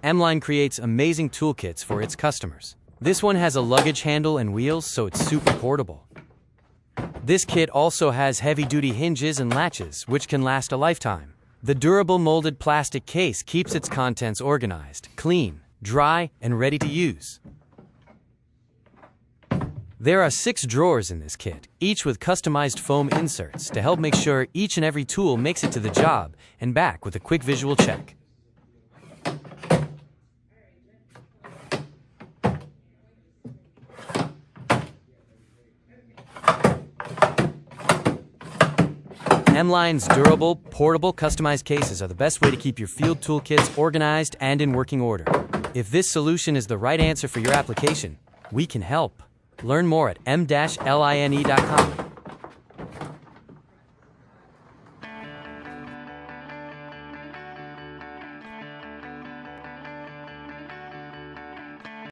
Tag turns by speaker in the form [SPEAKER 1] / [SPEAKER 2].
[SPEAKER 1] M-Line creates amazing toolkits for its customers. This one has a luggage handle and wheels, so it's super portable. This kit also has heavy-duty hinges and latches, which can last a lifetime. The durable molded plastic case keeps its contents organized, clean, dry, and ready to use. There are 6 drawers in this kit, each with customized foam inserts to help make sure each and every tool makes it to the job and back with a quick visual check. M-Line's durable, portable, customized cases are the best way to keep your field toolkits organized and in working order. If this solution is the right answer for your application, we can help. Learn more at m-line.com.